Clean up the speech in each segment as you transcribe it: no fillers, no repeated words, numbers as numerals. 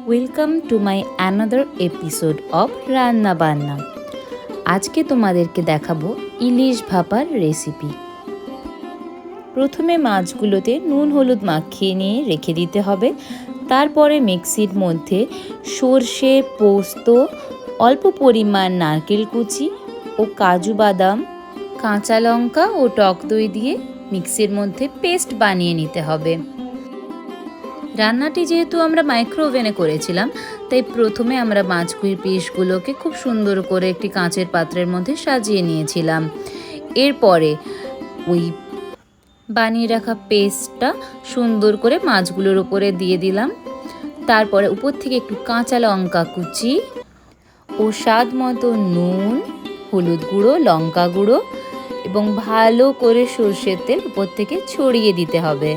Welcome to my another episode of রান্না বান্না। আজকে তোমাদেরকে দেখাবো ইলিশ ভাপার রেসিপি। প্রথমে মাছগুলোতে নুন হলুদ মাখিয়ে নিয়ে রেখে দিতে হবে। তারপরে মিক্সির মধ্যে সর্ষে, পোস্ত, অল্প পরিমাণ নারকেল কুচি ও কাজু বাদাম, কাঁচা লঙ্কা ও টক দই দিয়ে মিক্সির মধ্যে পেস্ট বানিয়ে নিতে হবে। রান্নাটি যেহেতু আমরা মাইক্রো ওভেনে করেছিলাম, তাই প্রথমে আমরা মাছগুলির পিসগুলোকে খুব সুন্দর করে একটি কাঁচের পাত্রের মধ্যে সাজিয়ে নিয়েছিলাম। এরপরে ওই বানিয়ে রাখা পেস্টটা সুন্দর করে মাছগুলোর উপরে দিয়ে দিলাম। তারপরে উপর থেকে একটু কাঁচা লঙ্কা কুচি ও স্বাদ মতো নুন, হলুদ গুঁড়ো, লঙ্কা গুঁড়ো এবং ভালো করে সর্ষের তেল উপর থেকে ছড়িয়ে দিতে হবে।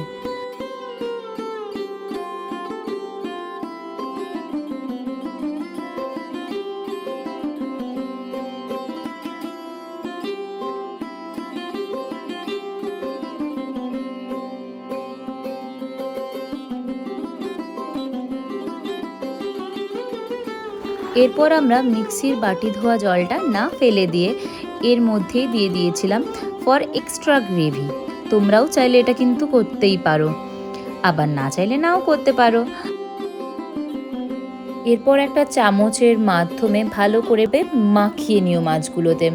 এরপর আমরা মিক্সির বাটি ধোয়া জলটা না ফেলে দিয়ে এর মধ্যেই দিয়ে দিয়েছিলাম ফর এক্সট্রা গ্রেভি। তোমরাও চাইলে এটা কিন্তু করতেই পারো, আবার না চাইলে নাও করতে পারো। এরপর একটা চামচের মাধ্যমে ভালো করে মাখিয়ে নিও মাছগুলোতে।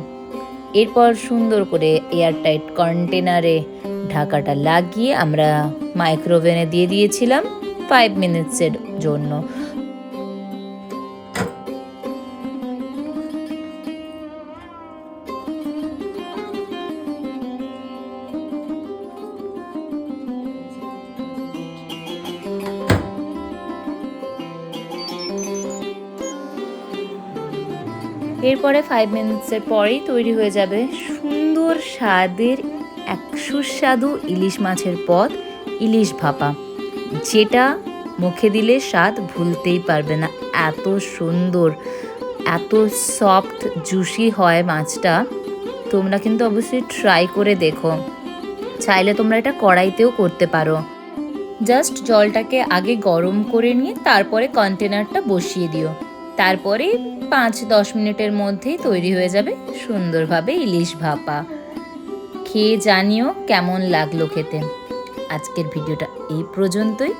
এরপর সুন্দর করে এয়ারটাইট কন্টেনারে ঢাকাটা লাগিয়ে আমরা মাইক্রোওভেনে দিয়ে দিয়েছিলাম 5 মিনিটসের জন্য। এরপরে 5 মিনিটসের পরেই তৈরি হয়ে যাবে সুন্দর স্বাদের এক সুস্বাদু ইলিশ মাছের পদ, ইলিশ ভাপা, যেটা মুখে দিলে স্বাদ ভুলতেই পারবে না। এত সুন্দর, এত সফট জুসি হয় মাছটা। তোমরা কিন্তু অবশ্যই ট্রাই করে দেখো। চাইলে তোমরা এটা কড়াইতেও করতে পারো। জাস্ট জলটাকে আগে গরম করে নিয়ে তারপরে কন্টেনারটা বসিয়ে দিও। তারপরে 5-10 মিনিটের মধ্যেই তৈরি হয়ে যাবে সুন্দরভাবে ইলিশ ভাপা। খেয়ে জানিও কেমন লাগলো খেতে। আজকের ভিডিওটা এই পর্যন্তই।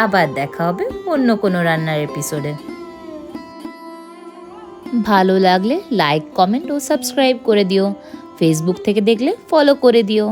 আবার দেখা হবে অন্য কোনো রান্নার এপিসোডে। ভালো লাগলে লাইক, কমেন্ট ও সাবস্ক্রাইব করে দিও। ফেসবুক থেকে দেখলে ফলো করে দিও।